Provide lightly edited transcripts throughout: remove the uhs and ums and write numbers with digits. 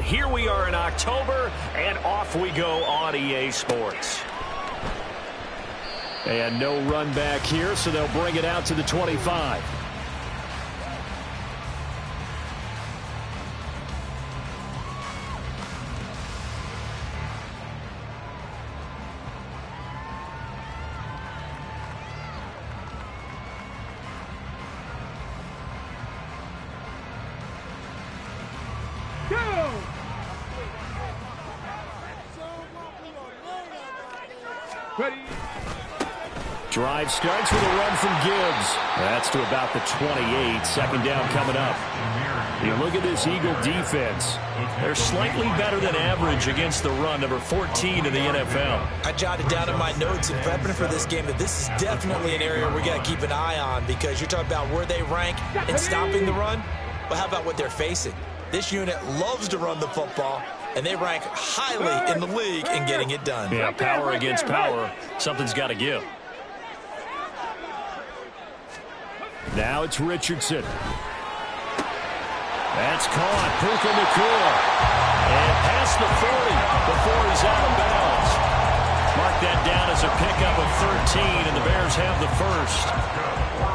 here we are in October, and off we go on EA Sports. And no run back here, so they'll bring it out to the 25. Drive starts with a run from Gibbs. That's to about the 28. Second down coming up. You look at this Eagle defense. They're slightly better than average against the run, number 14 in the NFL. I jotted down in my notes in prepping for this game that this is definitely an area we got to keep an eye on, because you're talking about where they rank in stopping the run. Well, how about what they're facing? This unit loves to run the football, and they rank highly in the league in getting it done. Yeah, power against power. Something's got to give. Now it's Richardson. That's caught. Puka Nacua. And past the 40 before he's out of bounds. Mark that down as a pickup of 13, and the Bears have the first.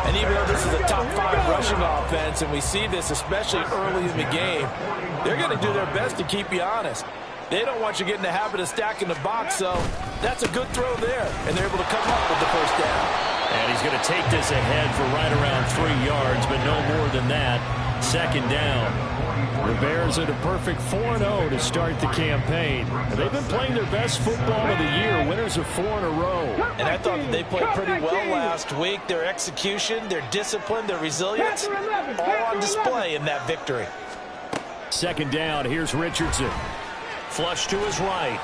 And even though this is a top 5 rushing offense, and we see this especially early in the game, they're going to do their best to keep you honest. They don't want you getting the habit of stacking the box, so that's a good throw there, and they're able to come up with the first down. And he's going to take this ahead for right around 3 yards, but no more than that. Second down. The Bears are the perfect 4-0 to start the campaign. They've been playing their best football of the year, winners of 4 in a row. And I thought that they played pretty well last week. Their execution, their discipline, their resilience, all on display in that victory. Second down, here's Richardson. Flush to his right.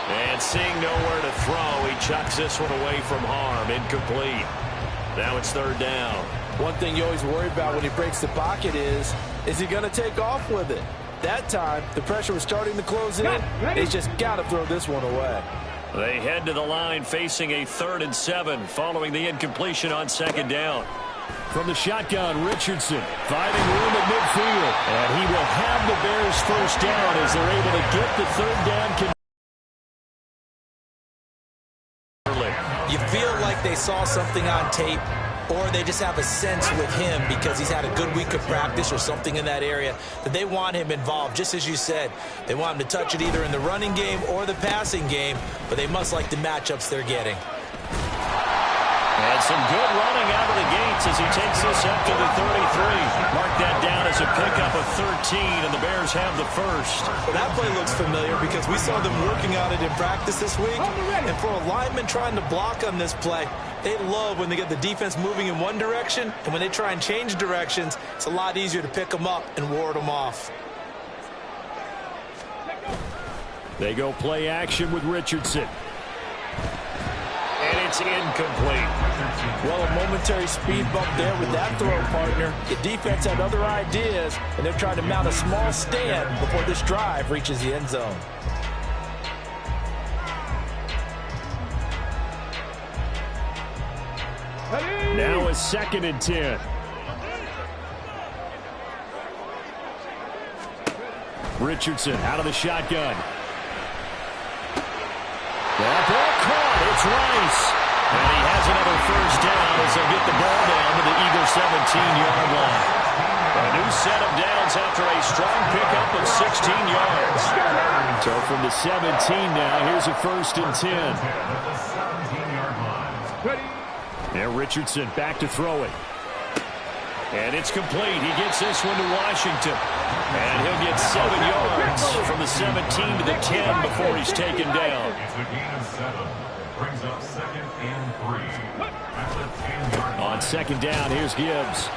And seeing nowhere to throw, he chucks this one away from harm. Incomplete. Now it's third down. One thing you always worry about when he breaks the pocket is he going to take off with it? That time, the pressure was starting to close in. He's just got to throw this one away. They head to the line facing a 3rd and 7 following the incompletion on second down. From the shotgun, Richardson finding room at midfield. And he will have the Bears first down as they're able to get the third down. You feel like they saw something on tape, or they just have a sense with him because he's had a good week of practice or something in that area that they want him involved. Just as you said, they want him to touch it either in the running game or the passing game, but they must like the matchups they're getting. And some good running out of the gates as he takes this up to the 33. Mark that down as a pickup of 13, and the Bears have the first. Well, that play looks familiar because we saw them working on it in practice this week. And for a lineman trying to block on this play, they love when they get the defense moving in one direction, and when they try and change directions, it's a lot easier to pick them up and ward them off. They go play action with Richardson. And it's incomplete. Well, a momentary speed bump there with that throw, partner. The defense had other ideas, and they're trying to mount a small stand before this drive reaches the end zone. Now a 2nd and 10. Richardson out of the shotgun. That ball caught. It's Rice. And he has another first down as they'll get the ball down to the Eagles' 17-yard line. A new set of downs after a strong pickup of 16 yards. So from the 17 now, here's a 1st and 10. Now Richardson back to throw it. And it's complete. He gets this one to Washington. And he'll get 7 yards from the 17 to the 10 before he's taken down. On second down, here's Gibbs.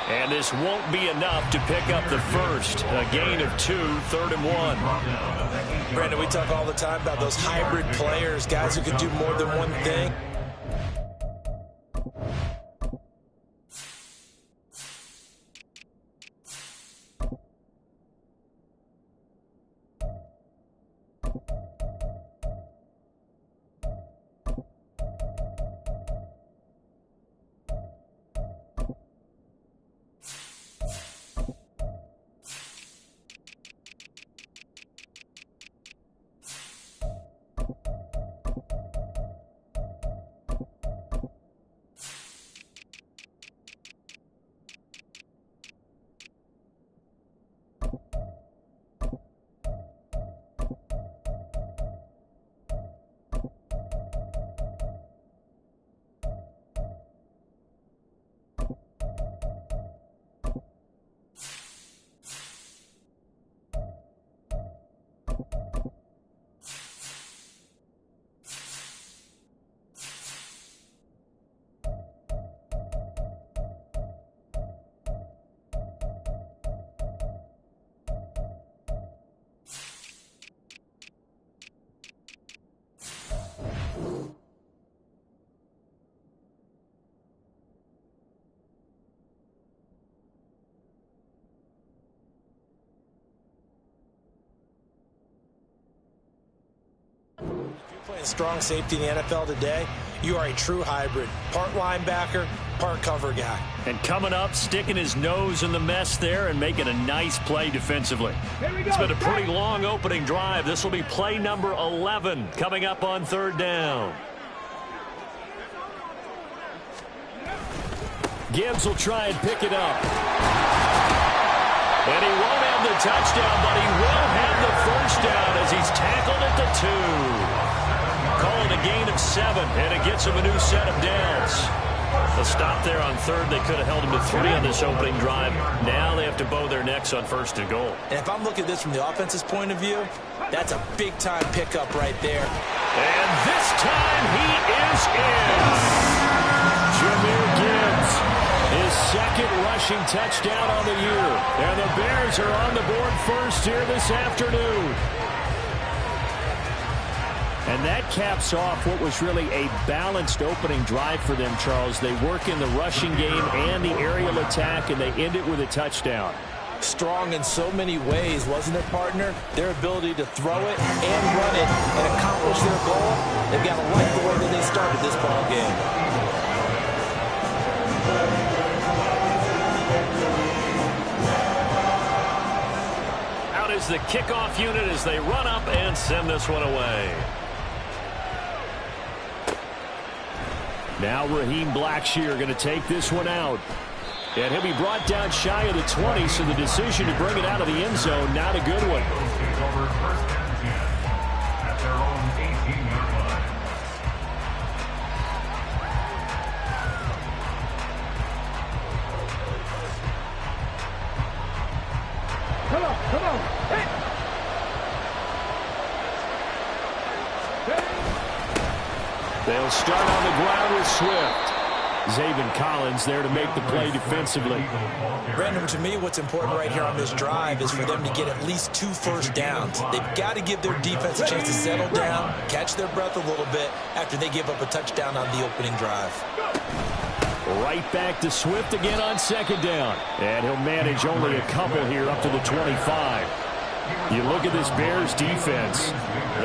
And this won't be enough to pick up the first. A gain of 2, 3rd and 1. Brandon, we talk all the time about those hybrid players, guys who can do more than one thing. Playing strong safety in the NFL today, you are a true hybrid. Part linebacker, part cover guy. And coming up, sticking his nose in the mess there and making a nice play defensively. It's been a pretty long opening drive. This will be play number 11 coming up on third down. Gibbs will try and pick it up. And he won't have the touchdown, but he will have the first down as he's tackled at the 2. Calling a gain of 7, and it gets him a new set of downs. A stop there on third. They could have held him to 3 on this opening drive. Now they have to bow their necks on first and goal. And if I'm looking at this from the offense's point of view, that's a big-time pickup right there. And this time he is in. Jahmyr Gibbs, his second rushing touchdown on the year. And the Bears are on the board first here this afternoon. And that caps off what was really a balanced opening drive for them, Charles. They work in the rushing game and the aerial attack, and they end it with a touchdown. Strong in so many ways, wasn't it, partner? Their ability to throw it and run it and accomplish their goal, they've got to like the way that they started this ball game. Out is the kickoff unit as they run up and send this one away. Now Raheem Blackshear going to take this one out. And he'll be brought down shy of the 20, so the decision to bring it out of the end zone, not a good one. Come on. Hey. They'll start on the ground with Swift. Zaven Collins there to make the play defensively. Brandon, to me, what's important right here on this drive is for them to get at least 2 first downs. They've got to give their defense a chance to settle down, catch their breath a little bit after they give up a touchdown on the opening drive. Right back to Swift again on second down. And he'll manage only a couple here up to the 25. You look at this Bears defense.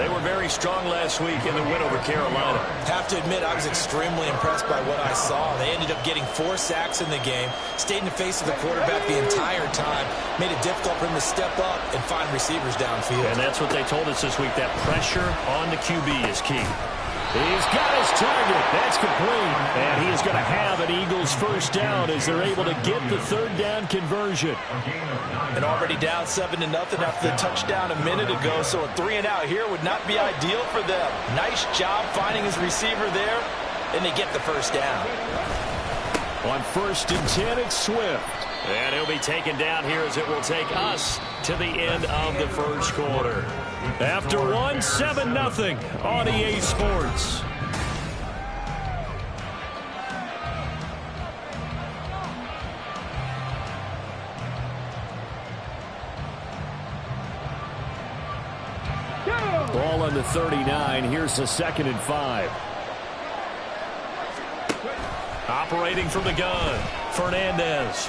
They were very strong last week in the win over Carolina. Have to admit, I was extremely impressed by what I saw. They ended up getting 4 sacks in the game, stayed in the face of the quarterback the entire time, made it difficult for him to step up and find receivers downfield. And that's what they told us this week, that pressure on the QB is key. He's got his target. That's complete. And he is going to have an Eagles first down as they're able to get the third down conversion. And already down 7-0 after the touchdown a minute ago, so a 3-and-out here would not be ideal for them. Nice job finding his receiver there, and they get the first down. On 1st and 10, it's Swift. And he'll be taken down here as it will take us to the end of the first quarter. After 7-0 on EA Sports. Ball on the 39. Here's the 2nd and 5. Operating from the gun, Fernandez.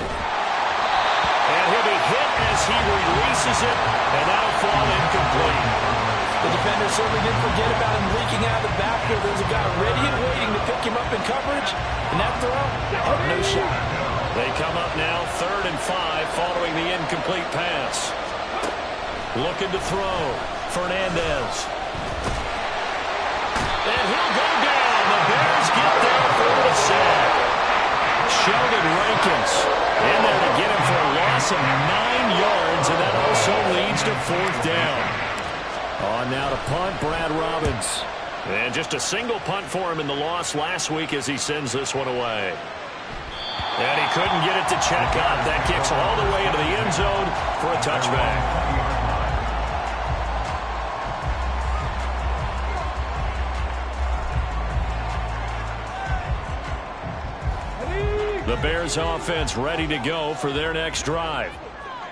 And he'll be hit as he releases it, and that'll fall incomplete. The defender certainly didn't forget about him leaking out of the backfield. There's a guy ready and waiting to pick him up in coverage, and that throw, no shot. They come up now 3rd and 5 following the incomplete pass. Looking to throw, Fernandez. And he'll go down. The Bears get there for the sack. Sheldon Rankins in there to get him for a loss of 9 yards, and that also leads to 4th down. On now to punt, Brad Robbins. And just a single punt for him in the loss last week as he sends this one away. And he couldn't get it to check up. That kicks all the way into the end zone for a touchback. The Bears offense ready to go for their next drive.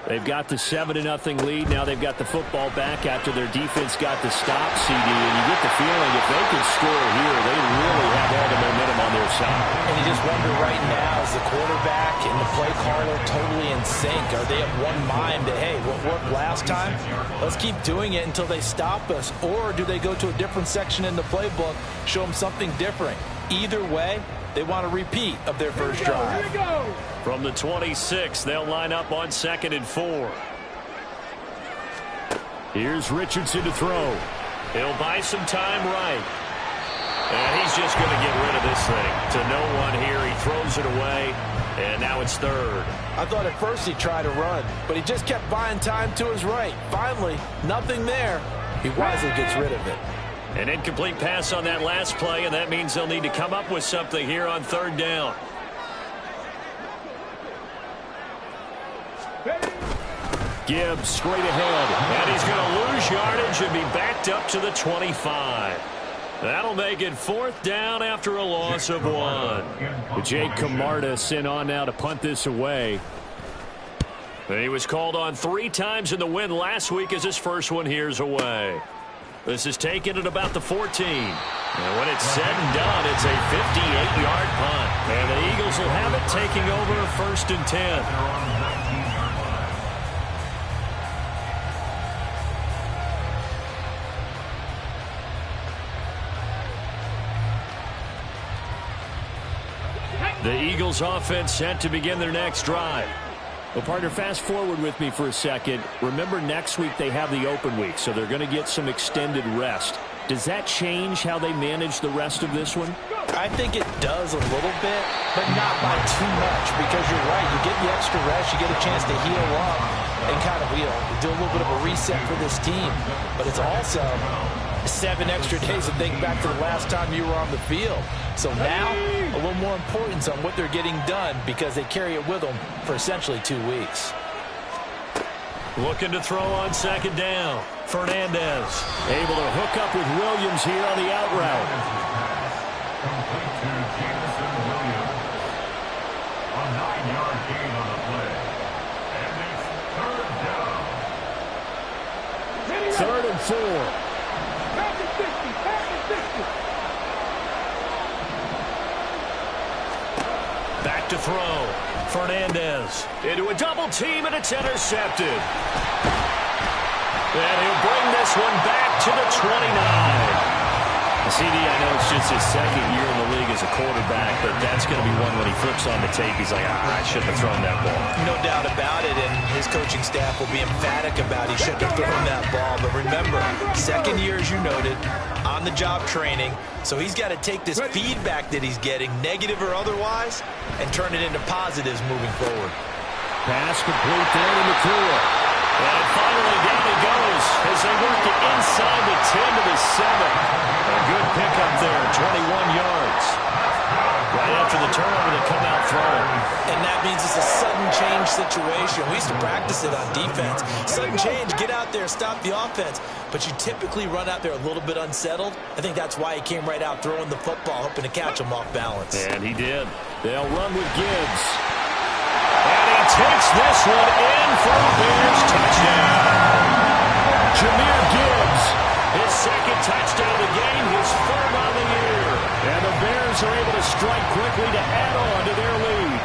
They've got the 7-0 lead. Now they've got the football back after their defense got the stop, CD. And you get the feeling if they can score here, they really have all the momentum on their side. And you just wonder right now, is the quarterback and the play caller totally in sync? Are they of one mind that, hey, what worked last time? Let's keep doing it until they stop us. Or do they go to a different section in the playbook, show them something different? Either way, they want a repeat of their first drive. From the 26, they'll line up on 2nd and 4. Here's Richardson to throw. He'll buy some time right. And he's just going to get rid of this thing. To no one here. He throws it away. And now it's 3rd. I thought at first he'd try to run, but he just kept buying time to his right. Finally, nothing there. He wisely gets rid of it. An incomplete pass on that last play, and that means they'll need to come up with something here on 3rd down. Gibbs straight ahead. And he's going to lose yardage and be backed up to the 25. That'll make it 4th down after a loss of 1. Jake Camarda sent on now to punt this away. He was called on 3 times in the win last week as his first one here's away. This is taken at about the 14. And when it's said and done, it's a 58-yard punt. And the Eagles will have it taking over 1st and 10. The Eagles offense set to begin their next drive. Well, partner, fast forward with me for a second. Remember, next week they have the open week, so they're going to get some extended rest. Does that change how they manage the rest of this one? I think it does a little bit, but not by too much, because you're right. You get the extra rest. You get a chance to heal up and kind of, do a little bit of a reset for this team. But it's also 7 extra days to think back to the last time you were on the field. So now, a little more importance on what they're getting done because they carry it with them for essentially 2 weeks. Looking to throw on 2nd down. Fernandez able to hook up with Williams here on the out route. A 9-yard gain on the play. And it's 3rd down. 3rd and 4. Back to throw. Fernandez into a double team, and it's intercepted. And he'll bring this one back to the 29. CD, I know it's just his 2nd year in the league as a quarterback, but that's going to be one when he flips on the tape. He's like, I shouldn't have thrown that ball. No doubt about it, and his coaching staff will be emphatic about he shouldn't have thrown that ball. But remember, 2nd year, as you noted, on-the-job training. So he's got to take this feedback that he's getting, negative or otherwise, and turn it into positives moving forward. Pass complete down in the clear. And finally down he goes as they work it inside the 10 to the 7. A good pickup there, 21 yards. Right after the turnover, they come out throwing. And that means it's a sudden change situation. We used to practice it on defense. Sudden change, get out there, stop the offense. But you typically run out there a little bit unsettled. I think that's why he came right out throwing the football, hoping to catch him off balance. And he did. They'll run with Gibbs. And he takes this one in for a Bears touchdown. Jahmyr Gibbs. His 2nd touchdown of the game, his 3rd on the year. And the Bears are able to strike quickly to add on to their lead.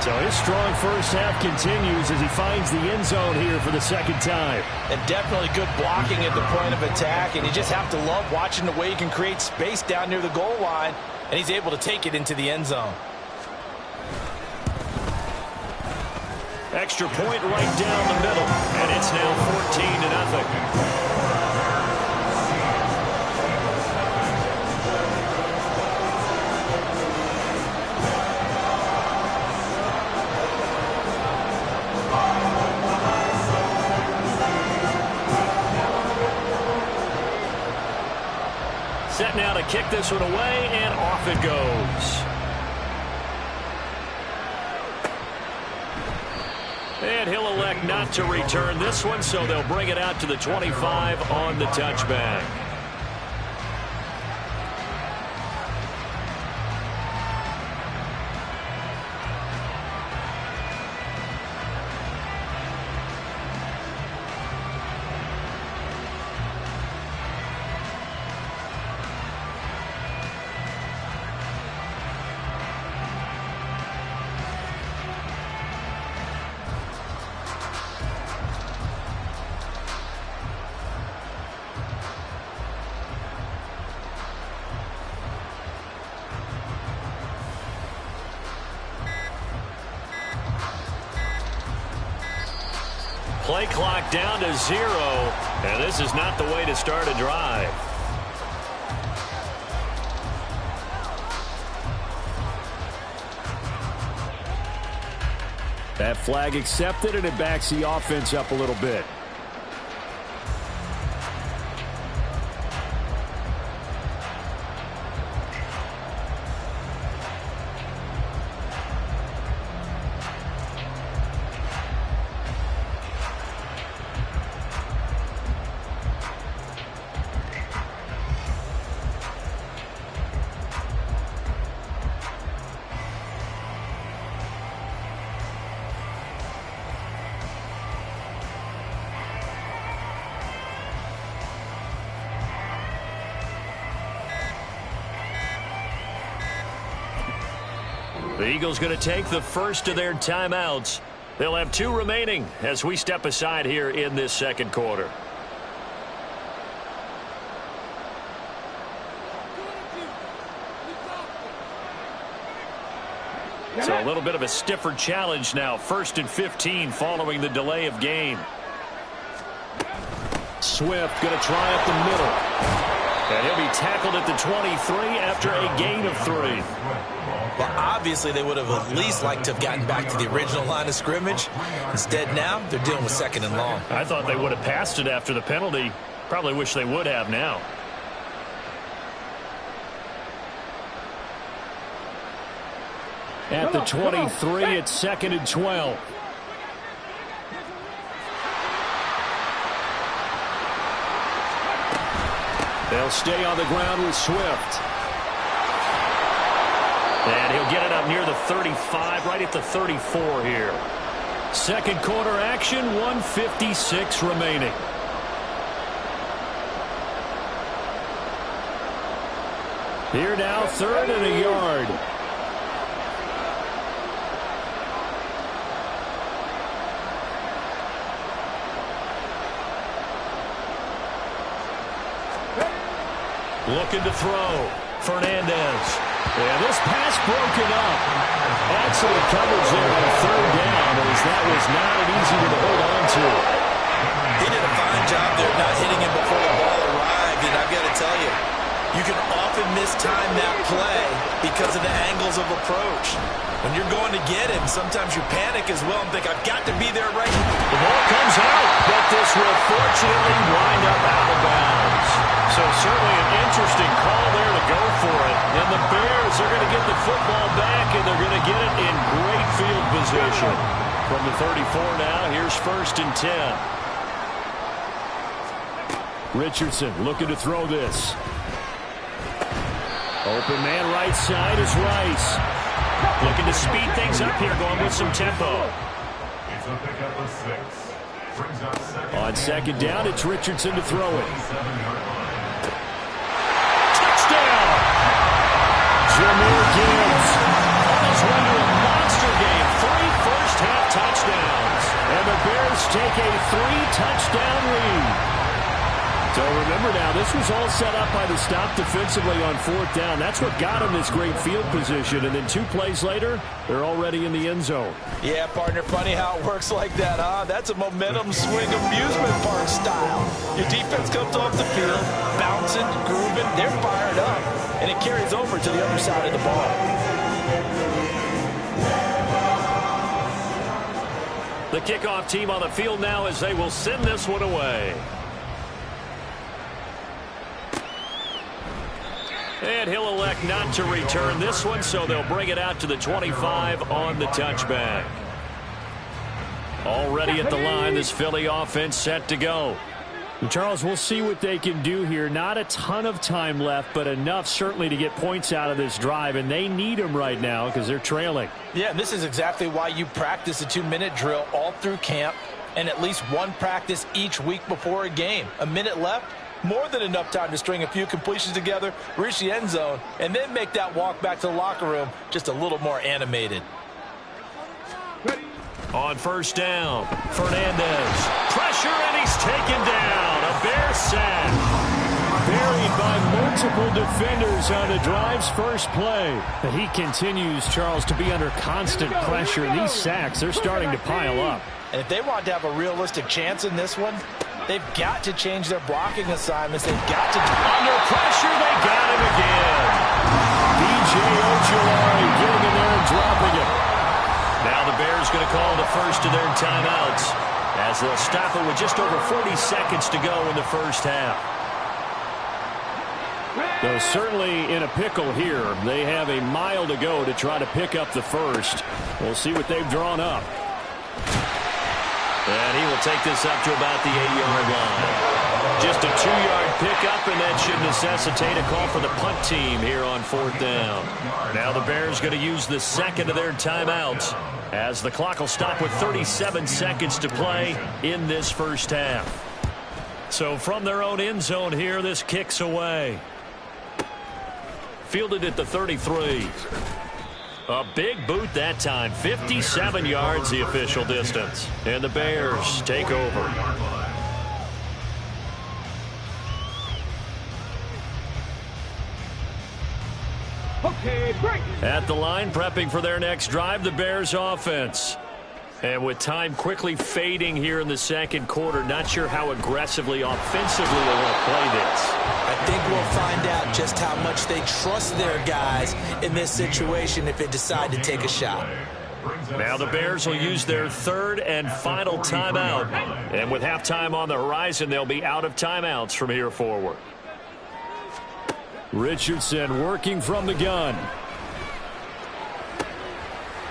So his strong first half continues as he finds the end zone here for the 2nd time. And definitely good blocking at the point of attack, and you just have to love watching the way he can create space down near the goal line, and he's able to take it into the end zone. Extra point right down the middle, and it's now 14-0. Set now to kick this one away, and off it goes. And he'll elect not to return this one, so they'll bring it out to the 25 on the touchback. play clock down to 0, and this is not the way to start a drive. That flag accepted, and it backs the offense up a little bit. The Eagles going to take the first of their timeouts. They'll have 2 remaining as we step aside here in this second quarter. So a little bit of a stiffer challenge now. 1st and 15 following the delay of game. Swift going to try up the middle. And he'll be tackled at the 23 after a gain of 3. Well, obviously they would have at least liked to have gotten back to the original line of scrimmage. Instead now, they're dealing with 2nd and long. I thought they would have passed it after the penalty. Probably wish they would have now. At the 23, it's 2nd and 12. They'll stay on the ground with Swift. And he'll get it up near the 35, right at the 34 here. Second quarter action, 1:56 remaining. Here now, 3rd and a yard. Looking to throw. Fernandez. And this pass broken up. Excellent coverage there on 3rd down, as that was not an easy one to hold on to. He did a fine job there not hitting him before the ball arrived, and I've got to tell you, you can often mistime that play because of the angles of approach. When you're going to get him, sometimes you panic as well and think, I've got to be there right now. The ball comes out, but this will fortunately wind up out of bounds. So certainly an interesting call there to go for it. And the Bears are going to get the football back, and they're going to get it in great field position. From the 34 now, here's 1st and 10. Richardson looking to throw this. Open man right side is Rice. Looking to speed things up here, going with some tempo. It's a pickup of 6. Brings up 2nd. On 2nd down, it's Richardson to throw it. 7-yard line. Touchdown! Jameer Gibbs On his way to a monster game. 3 first-half touchdowns. and the Bears take a 3-touchdown lead. So remember now, this was all set up by the stop defensively on 4th down. That's what got them this great field position. And then 2 plays later, they're already in the end zone. Yeah, partner, funny how it works like that, huh? That's a momentum swing amusement park style. Your defense comes off the field, bouncing, grooving, they're fired up, and it carries over to the other side of the ball. The kickoff team on the field now as they will send this one away. And he'll elect not to return this one, so they'll bring it out to the 25 on the touchback. Already at the line, this Philly offense set to go. And Charles, we'll see what they can do here. Not a ton of time left, but enough certainly to get points out of this drive, and they need them right now because they're trailing. Yeah, and this is exactly why you practice a 2-minute drill all through camp and at least one practice each week before a game. A minute left, more than enough time to string a few completions together, reach the end zone, and then make that walk back to the locker room just a little more animated. On 1st down, Fernandez. Pressure, and he's taken down. A Bear sack. Buried by multiple defenders on the drive's first play. But he continues, Charles, to be under constant pressure. These sacks, they're starting to pile up. And if they want to have a realistic chance in this one, they've got to change their blocking assignments. They've got to... Under pressure, they got him again. B.J. Ojulari getting in there and dropping it. Now the Bears going to call the first of their timeouts as they'll stop it with just over 40 seconds to go in the first half. Though certainly in a pickle here. They have a mile to go to try to pick up the first. We'll see what they've drawn up. And he will take this up to about the 8-yard line. Just a 2-yard pickup, and that should necessitate a call for the punt team here on 4th down. Now the Bears going to use the second of their timeouts as the clock will stop with 37 seconds to play in this first half. So from their own end zone here, this kicks away. Fielded at the 33. A big boot that time. 57 yards the official distance. And the Bears take over. Okay, break. At the line, prepping for their next drive, the Bears offense. And with time quickly fading here in the second quarter, not sure how aggressively, offensively they want to play this. I think we'll find out just how much they trust their guys in this situation if they decide to take a shot. Now the Bears will use their third and final timeout. And with halftime on the horizon, they'll be out of timeouts from here forward. Richardson working from the gun.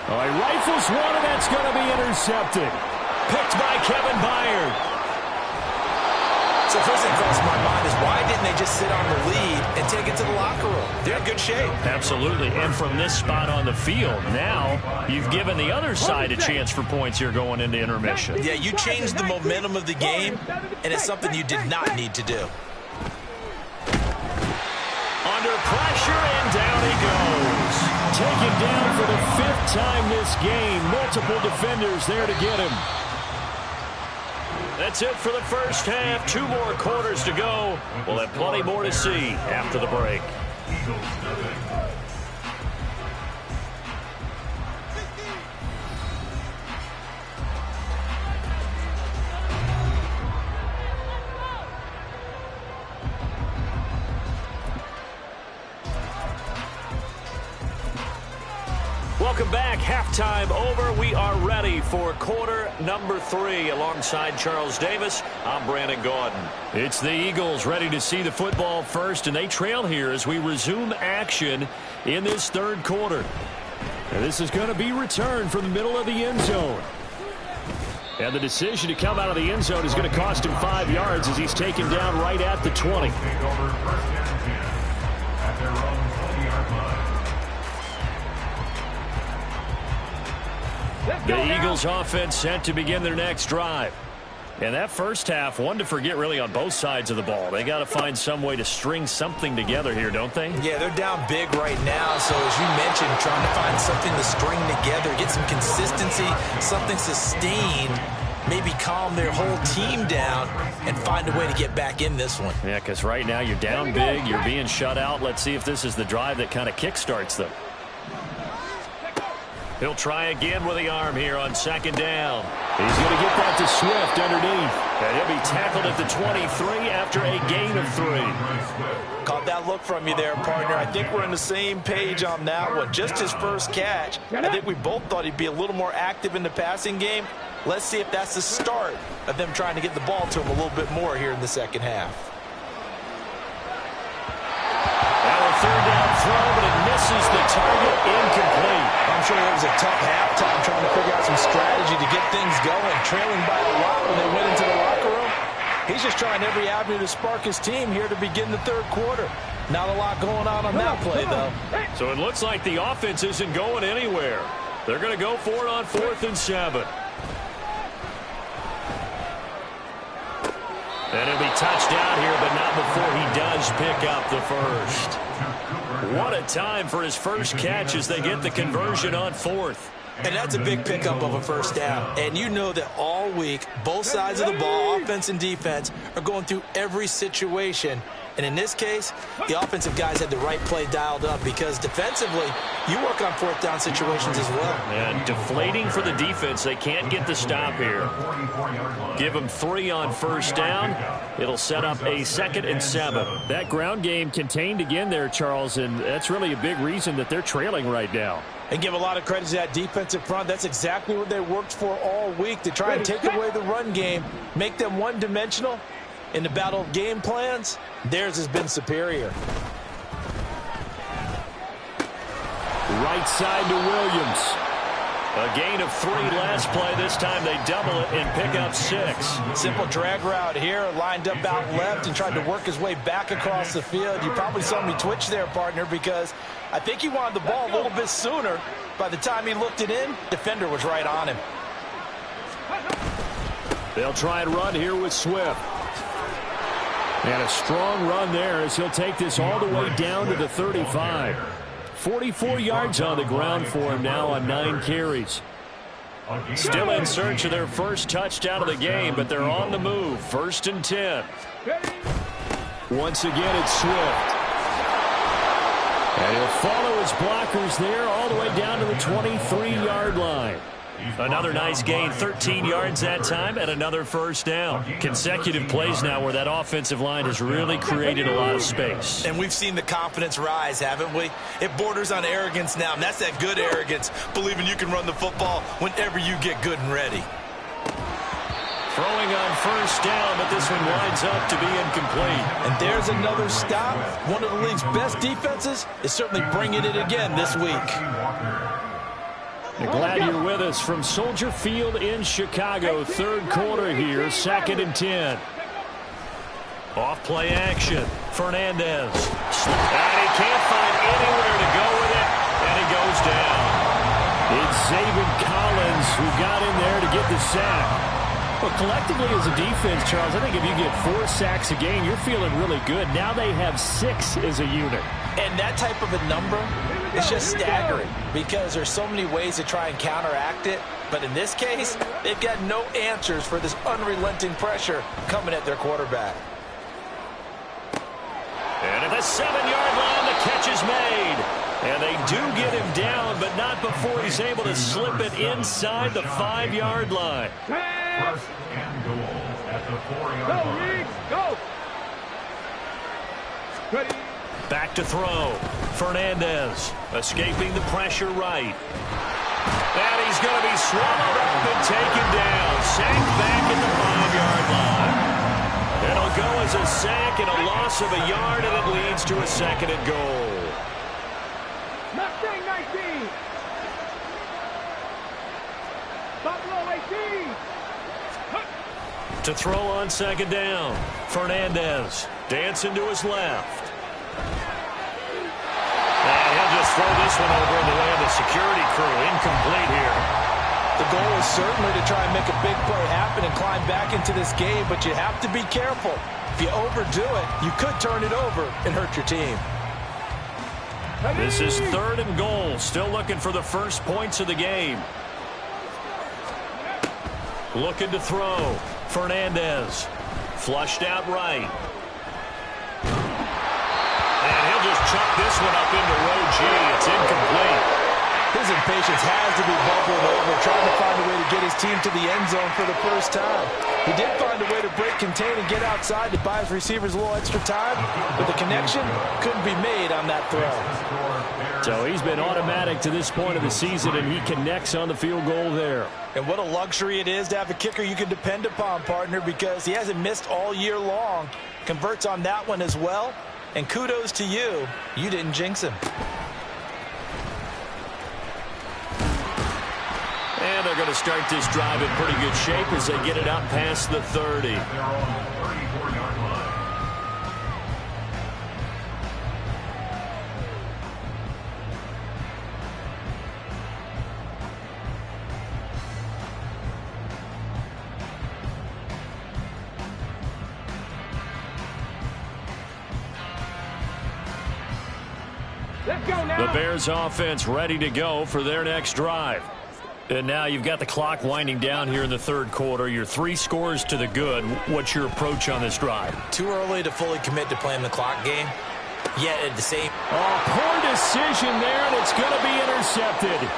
Oh, he rifles one, and that's going to be intercepted. Picked by Kevin Byard. So first thing crossed my mind is why didn't they just sit on the lead and take it to the locker room? They're in good shape. Absolutely. And from this spot on the field, now you've given the other side a chance for points here going into intermission. Yeah, you changed the momentum of the game, and it's something you did not need to do. Under pressure, and down he goes. Taken down for the 5th time this game. Multiple defenders there to get him. That's it for the first half. 2 more quarters to go. We'll have plenty more to see after the break. Welcome back. Halftime over. We are ready for quarter number 3. Alongside Charles Davis, I'm Brandon Gordon. It's the Eagles ready to see the football first, and they trail here as we resume action in this third quarter. And this is going to be returned from the middle of the end zone. And the decision to come out of the end zone is going to cost him 5 yards as he's taken down right at the 20. The Eagles offense set to begin their next drive. And that first half, one to forget really on both sides of the ball. They got to find some way to string something together here, don't they? Yeah, they're down big right now. So as you mentioned, trying to find something to string together, get some consistency, something sustained, maybe calm their whole team down and find a way to get back in this one. Yeah, because right now you're down big, you're being shut out. Let's see if this is the drive that kind of kickstarts them. He'll try again with the arm here on second down. He's going to get that to Swift underneath. And he'll be tackled at the 23 after a gain of 3. Caught that look from you there, partner. I think we're on the same page on that one. Just his first catch. I think we both thought he'd be a little more active in the passing game. Let's see if that's the start of them trying to get the ball to him a little bit more here in the second half. Now a third down throw, but it misses the target, incomplete. I'm sure it was a tough halftime trying to figure out some strategy to get things going, trailing by a lot when they went into the locker room. He's just trying every avenue to spark his team here to begin the third quarter. Not a lot going on that play, though. So it looks like the offense isn't going anywhere. They're going to go for it on 4th and 7. And he'll be touched out here, but not before he does pick up the first. What a time for his first catch as they get the conversion on 4th. And that's a big pickup of a first down. And you know that all week, both sides of the ball, offense and defense, are going through every situation And in this case, the offensive guys had the right play dialed up because defensively, you work on fourth down situations as well. And deflating for the defense. They can't get the stop here. Give them 3 on first down. It'll set up a 2nd and 7. That ground game contained again there, Charles, and that's really a big reason that they're trailing right now. And give a lot of credit to that defensive front. That's exactly what they worked for all week, to try and take away the run game, make them one-dimensional. In the battle of game plans, theirs has been superior. Right side to Williams. A gain of 3 last play. This time they double it and pick up 6. Simple drag route here, lined up out left and tried to work his way back across the field. You probably saw me twitch there, partner, because I think he wanted the ball a little bit sooner. By the time he looked it in, defender was right on him. They'll try and run here with Swift. And a strong run there as he'll take this all the way down to the 35. 44 yards on the ground for him now on 9 carries. Still in search of their first touchdown of the game, but they're on the move. 1st and 10. Once again, it's Swift. And he'll follow his blockers there all the way down to the 23-yard line. Another nice gain, 13 yards that time, and another first down. Consecutive plays now where that offensive line has really created a lot of space. And we've seen the confidence rise, haven't we? It borders on arrogance now, and that's that good arrogance, believing you can run the football whenever you get good and ready. Throwing on first down, but this one winds up to be incomplete. And there's another stop. One of the league's best defenses is certainly bringing it again this week. Glad you're with us from Soldier Field in Chicago. 3rd quarter here, 2nd and 10. Off play action. Fernandez. And he can't find anywhere to go with it, and he goes down. It's Zaven Collins who got in there to get the sack. Well, collectively as a defense, Charles, I think if you get 4 sacks a game, you're feeling really good. Now they have 6 as a unit. And that type of a number is just staggering because there's so many ways to try and counteract it. But in this case, they've got no answers for this unrelenting pressure coming at their quarterback. And at the 7-yard line, the catch is made. And they do get him down, but not before he's able to slip it inside the 5-yard line. 1st and goal at the 4-yard line. Go! Ready? Back to throw. Fernandez escaping the pressure right. And he's going to be swallowed up and taken down. Sacked back at the 5-yard line. It'll go as a sack and a loss of a yard, and it leads to a 2nd and goal. Mustang 19. Buffalo 18. To throw on 2nd down. Fernandez dancing to his left. And he'll just throw this one over in the way of the security crew. Incomplete here. The goal is certainly to try and make a big play happen and climb back into this game, but you have to be careful. If you overdo it, you could turn it over and hurt your team. This is 3rd and goal. Still looking for the first points of the game. Looking to throw. Fernandez. Flushed out right. And he'll just chuck this one up into row G. It's incomplete. His impatience has to be bubbling over, trying to find a way to get his team to the end zone for the first time. He did find a way to break contain and get outside to buy his receivers a little extra time, but the connection couldn't be made on that throw. So he's been automatic to this point of the season, and he connects on the field goal there. And what a luxury it is to have a kicker you can depend upon, partner, because he hasn't missed all year long. Converts on that one as well. And kudos to you. You didn't jinx him. And they're going to start this drive in pretty good shape as they get it up past the 30. They're on the 34-yard line. Let's go now. The Bears offense ready to go for their next drive. And now you've got the clock winding down here in the third quarter. You're 3 scores to the good. What's your approach on this drive? Too early to fully commit to playing the clock game. Yet at the same... Oh, poor decision there, and it's going to be intercepted.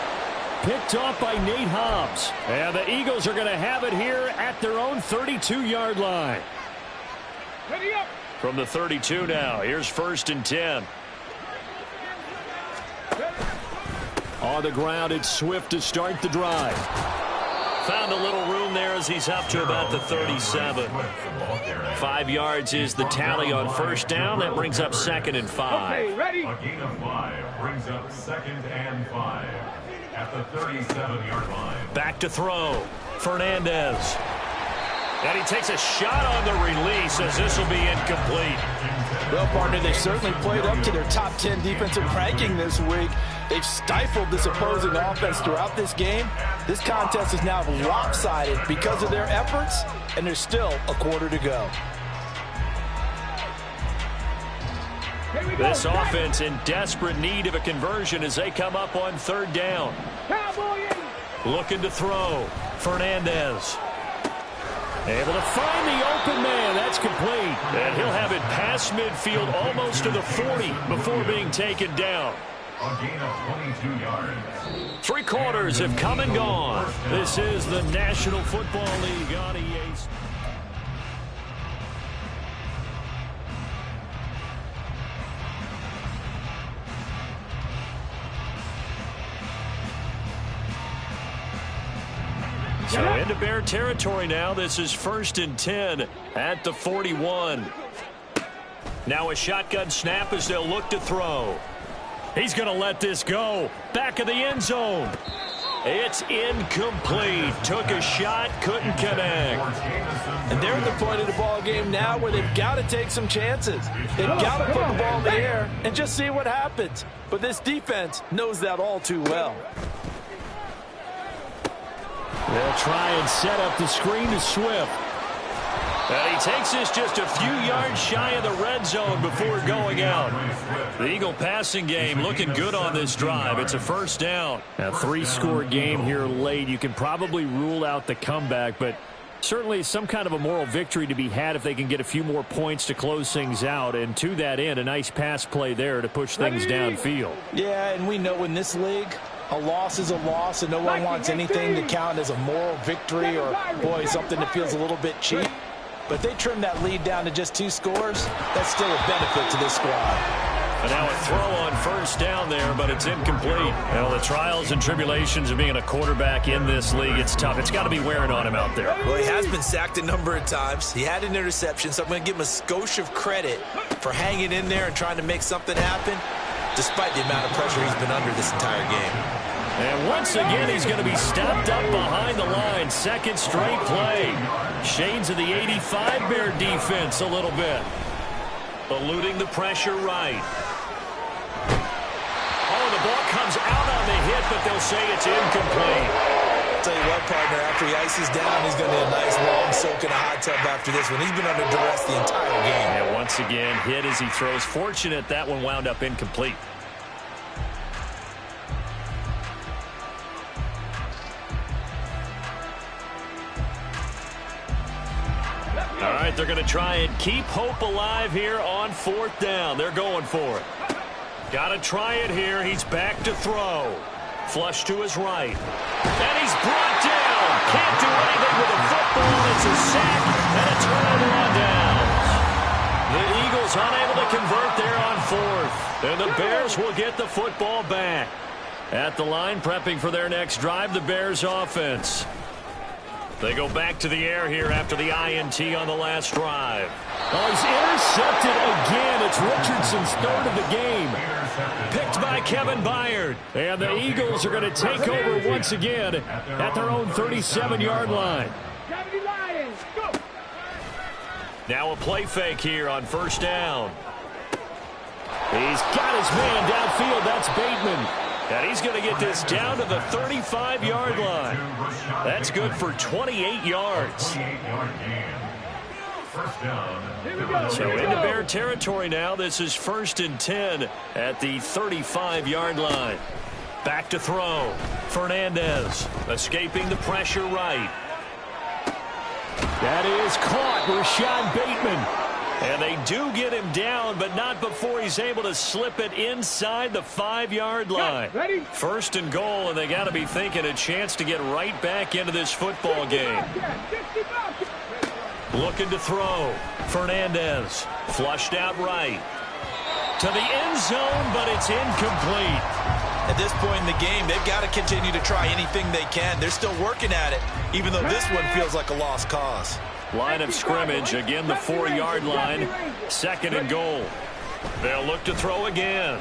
Picked off by Nate Hobbs. And the Eagles are going to have it here at their own 32-yard line. Ready up. From the 32 now, here's 1st and 10. On the ground, it's Swift to start the drive. Found a little room there as he's up to about the 37. 5 yards is the tally on 1st down. That brings up 2nd and 5. Okay, ready. A gain of 5 brings up 2nd and 5 at the 37-yard line. Back to throw. Fernandez. And he takes a shot on the release as this will be incomplete. Well, partner, they certainly played up to their top 10 defensive ranking this week. They've stifled this opposing offense throughout this game. This contest is now lopsided because of their efforts, and there's still a quarter to go. This offense in desperate need of a conversion as they come up on 3rd down. Looking to throw. Fernandez. Able to find the open man. That's complete. And he'll have it past midfield almost to the 40 before being taken down. A gain of 22 yards. 3 quarters have come and gone. This is the National Football League on EA. So into Bear territory now. This is 1st and 10 at the 41. Now a shotgun snap as they'll look to throw. He's going to let this go. Back of the end zone. It's incomplete. Took a shot, couldn't connect. And they're at the point of the ball game now where they've got to take some chances. They've got to put the ball in the air and just see what happens. But this defense knows that all too well. They'll try and set up the screen to Swift. And he takes this just a few yards shy of the red zone before going out. The Eagle passing game looking good on this drive. It's a 1st down. A 3-score game here late. You can probably rule out the comeback, but certainly some kind of a moral victory to be had if they can get a few more points to close things out. And to that end, a nice pass play there to push things downfield. Yeah, and we know in this league, a loss is a loss, and no one wants anything to count as a moral victory or, boy, something that feels a little bit cheap. But they trim that lead down to just 2 scores. That's still a benefit to this squad. And now a throw on 1st down there, but it's incomplete. Well, the trials and tribulations of being a quarterback in this league, it's tough. It's got to be wearing on him out there. Well, he has been sacked a number of times. He had an interception, so I'm going to give him a skosh of credit for hanging in there and trying to make something happen, despite the amount of pressure he's been under this entire game. And once again, he's going to be stopped up behind the line. 2nd straight play. Shades of the 85 Bear defense a little bit. Eluding the pressure right. Oh, the ball comes out on the hit, but they'll say it's incomplete. I'll tell you what, partner, after he ices down, he's going to need a nice long soak in a hot tub after this one. He's been under duress the entire game. And once again, hit as he throws. Fortunate that one wound up incomplete. All right, they're going to try and keep hope alive here on 4th down. They're going for it. Got to try it here. He's back to throw. Flush to his right. And he's brought down. Can't do anything with the football. It's a sack and a turnover on downs. The Eagles unable to convert there on 4th. And the Bears will get the football back. At the line, prepping for their next drive, the Bears offense. They go back to the air here after the INT on the last drive. Oh, he's intercepted again. It's Richardson's 3rd of the game. Picked by Kevin Byard. And the Eagles are going to take over once again at their own 37-yard line. Now a play fake here on 1st down. He's got his man downfield. That's Bateman. And he's going to get this down to the 35-yard line. That's good for 28 yards. So into Bear territory now. This is 1st and 10 at the 35-yard line. Back to throw. Fernandez escaping the pressure right. That is caught. Rashad Bateman. And they do get him down, but not before he's able to slip it inside the 5-yard line. First and goal, and they got to be thinking a chance to get right back into this football game. Looking to throw. Fernandez flushed out right. To the end zone, but it's incomplete. At this point in the game, they've got to continue to try anything they can. They're still working at it, even though this one feels like a lost cause. Line of scrimmage, again the 4-yard line. Second and goal. They'll look to throw again.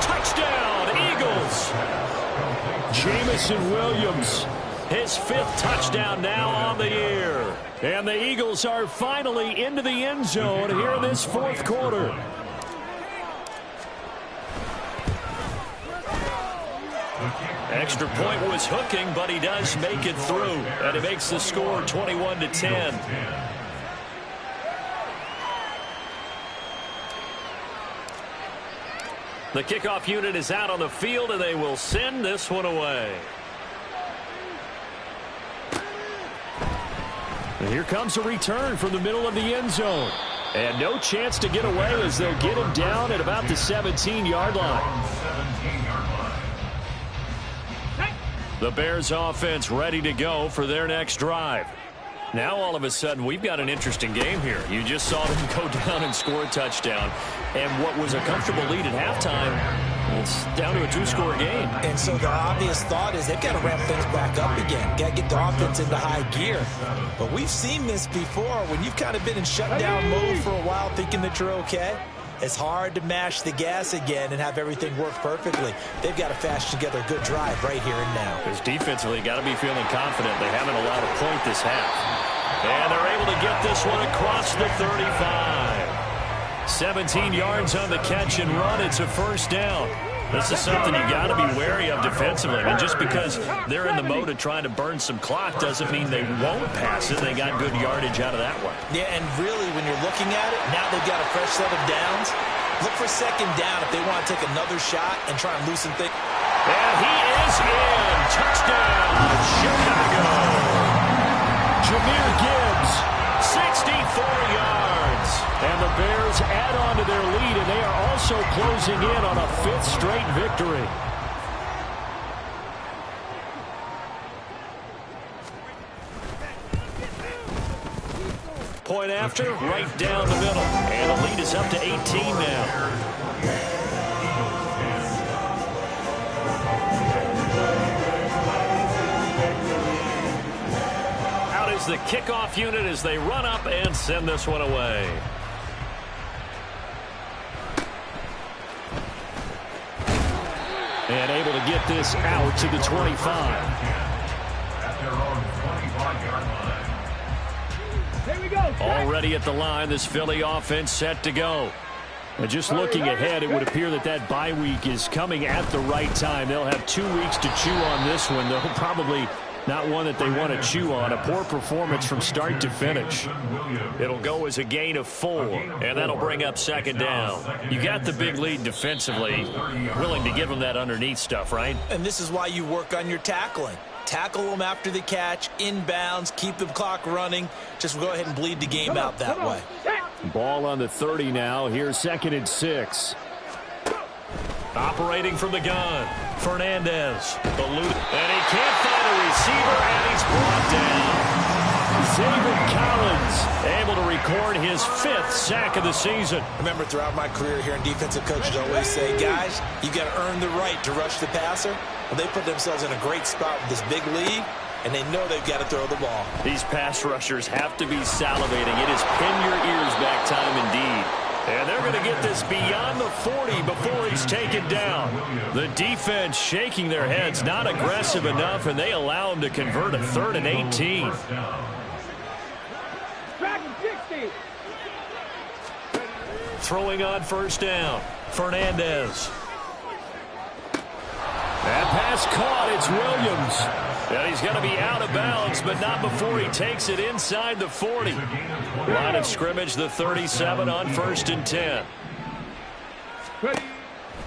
Touchdown, Eagles. Jamison Williams, his 5th touchdown now on the year. And the Eagles are finally into the end zone here in this 4th quarter. Extra point was hooking, but he does make it through. And it makes the score 21-10. The kickoff unit is out on the field, and they will send this one away. And here comes a return from the middle of the end zone. And no chance to get away as they'll get him down at about the 17-yard line. The Bears offense ready to go for their next drive. Now all of a sudden we've got an interesting game here. You just saw them go down and score a touchdown. And what was a comfortable lead at halftime, it's down to a 2-score game. And so the obvious thought is they've got to ramp things back up again. Got to get the offense into high gear. But we've seen this before when you've kind of been in shutdown mode for a while thinking that you're okay. It's hard to mash the gas again and have everything work perfectly. They've got to fashion together a good drive right here and now. Because defensively, got to be feeling confident. They haven't allowed a point this half. And they're able to get this one across the 35. 17 yards on the catch and run. It's a first down. This is something you got to be wary of defensively. I mean, just because they're in the mode of trying to burn some clock doesn't mean they won't pass it. They got good yardage out of that one. Yeah, and really, when you're looking at it, now they've got a fresh set of downs. Look for second down if they want to take another shot and try and loosen things. And he is in. Touchdown, Chicago. Jameer Gibbs, 64 yards. And the Bears add on to their lead, and they are also closing in on a 5th straight victory. Point after, right down the middle. And the lead is up to 18 now. Out is the kickoff unit as they run up and send this one away. And able to get this out to the 25. At their own 25-yard line. Here we go. Already at the line, this Philly offense set to go. And just looking ahead, it would appear that that bye week is coming at the right time. They'll have 2 weeks to chew on this one, though probably not one that they want to chew on. A poor performance from start to finish. It'll go as a gain of 4, and that'll bring up second down. You got the big lead defensively, willing to give them that underneath stuff, right? And this is why you work on your tackling. Tackle them after the catch, inbounds, keep the clock running. Just go ahead and bleed the game out that way. Ball on the 30 now. Here's 2nd and 6. Operating from the gun, Fernandez. Eluded, and he can't find a receiver, and he's brought down. David Collins able to record his 5th sack of the season. Remember, throughout my career here in defensive coaches always say, guys, you got to earn the right to rush the passer. Well, they put themselves in a great spot with this big lead, and they know they've got to throw the ball. These pass rushers have to be salivating. It is pin your ears back time indeed. And they're going to get this beyond the 40 before he's taken down. The defense shaking their heads, not aggressive enough, and they allow him to convert a 3rd and 18. Throwing on first down, Fernandez. That pass caught. It's Williams. And he's going to be out of bounds, but not before he takes it inside the 40. Line of scrimmage, the 37 on 1st and 10.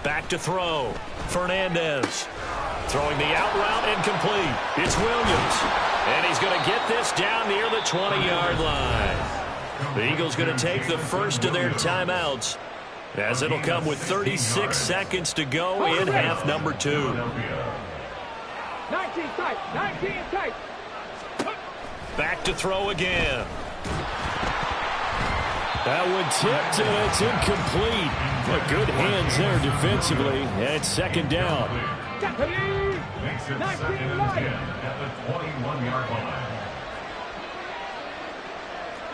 Back to throw. Fernandez. Throwing the out route incomplete. It's Williams. And he's going to get this down near the 20-yard line. The Eagles going to take the first of their timeouts, as it'll come with 36 seconds to go in half number 2. 19 tight. 19 tight. Back to throw again. That one tipped, and it's incomplete. But good hands there defensively, and it's second down. Makes it 2nd and 10 at the 21-yard line.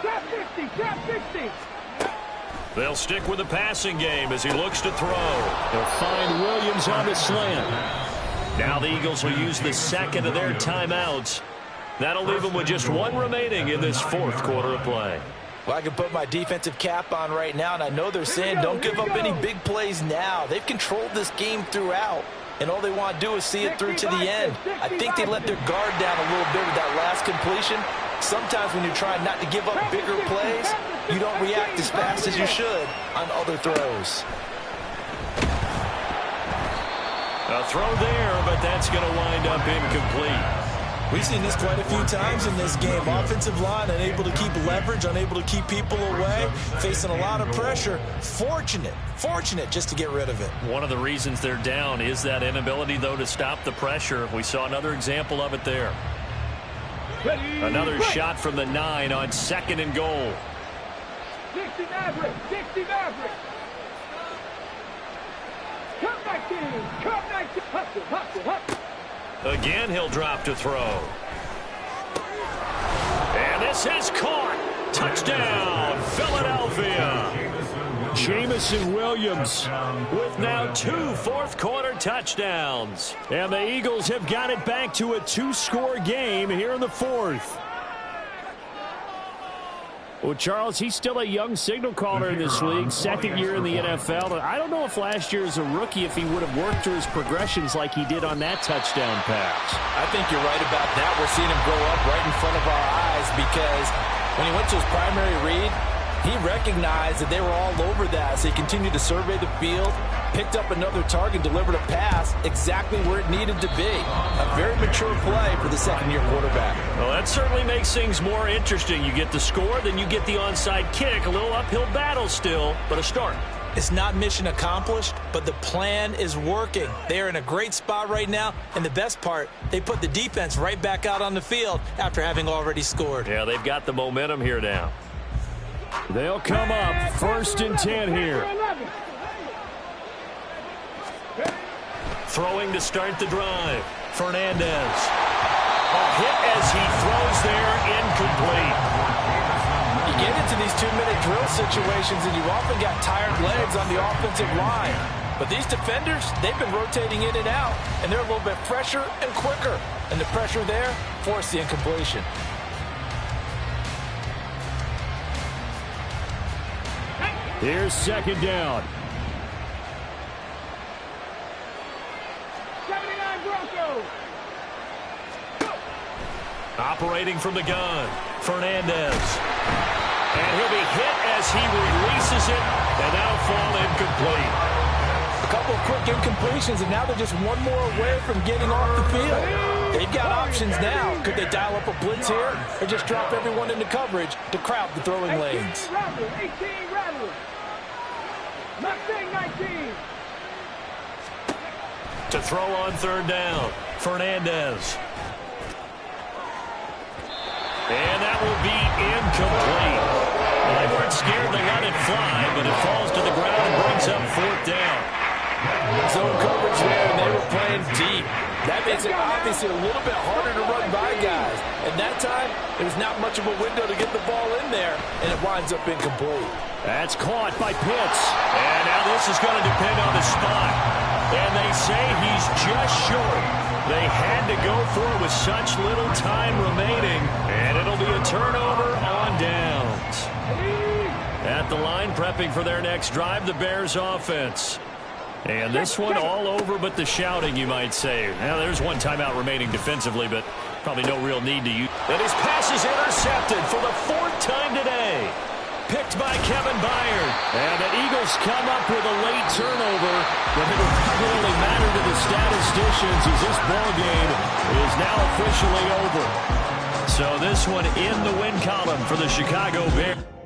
Trap 50. Trap 50. They'll stick with the passing game as he looks to throw. They'll find Williams on the slant. Now the Eagles will use the second of their timeouts. That'll leave them with just one remaining in this fourth quarter of play. Well, I can put my defensive cap on right now, and I know they're saying don't give up any big plays now. They've controlled this game throughout, and all they want to do is see it through to the end. I think they let their guard down a little bit with that last completion. Sometimes when you're trying not to give up bigger plays, you don't react as fast as you should on other throws. A throw there, but that's going to wind up incomplete. We've seen this quite a few times in this game. Offensive line unable to keep leverage, unable to keep people away, facing a lot of pressure. Fortunate just to get rid of it. One of the reasons they're down is that inability, though, to stop the pressure. We saw another example of it there. Another shot from the 9 on 2nd and goal. 60 Maverick. 60 Maverick. Come 19. Come 19. Hustle, hustle, hustle. Again, he'll drop to throw. And this is caught. Touchdown, Philadelphia. Jamison Williams With now 2 fourth-quarter touchdowns. and the Eagles have got it back to a 2-score game here in the fourth. Well, Charles, he's still a young signal caller in this league, second year in the NFL. I don't know if last year as a rookie if he would have worked through his progressions like he did on that touchdown pass. I think you're right about that. We're seeing him grow up right in front of our eyes because when he went to his primary read, he recognized that they were all over that. So he continued to survey the field, picked up another target, delivered a pass exactly where it needed to be. A very mature play for the second-year quarterback. Well, that certainly makes things more interesting. You get the score, then you get the onside kick. A little uphill battle still, but a start. It's not mission accomplished, but the plan is working. They are in a great spot right now, and the best part, they put the defense right back out on the field after having already scored. Yeah, they've got the momentum here now. They'll come up 1st and 10 here. Throwing to start the drive. Fernandez. A hit as he throws there, incomplete. You get into these 2-minute drill situations, and you've often got tired legs on the offensive line. But these defenders, they've been rotating in and out, and they're a little bit fresher and quicker. And the pressure there forced the incompletion. Here's 2nd down. 79 Broncos. Operating from the gun. Fernandez. And he'll be hit as he releases it, and that'll fall incomplete. A couple of quick incompletions, and now they're just one more away from getting off the field. They've got options now. Could they dial up a blitz here or just drop everyone into coverage to crowd the throwing lanes? 18 Rattler. Mustang 19. To throw on 3rd down. Fernandez. And that will be incomplete. Well, they weren't scared to let it fly, but it falls to the ground and brings up 4th down. Zone coverage there, and they were playing deep. That makes it obviously a little bit harder to run by guys. And that time, there was not much of a window to get the ball in there, and it winds up incomplete. That's caught by Pitts. And now this is going to depend on the spot. And they say he's just short. They had to go for it with such little time remaining. And it'll be a turnover on downs. At the line, prepping for their next drive, the Bears offense. And this one all over but the shouting, you might say. Now, there's one timeout remaining defensively, but probably no real need to use. And his pass is intercepted for the 4th time today. Picked by Kevin Byard. And the Eagles come up with a late turnover, but it'll probably only matter to the statisticians as this ball game is now officially over. So this one in the win column for the Chicago Bears.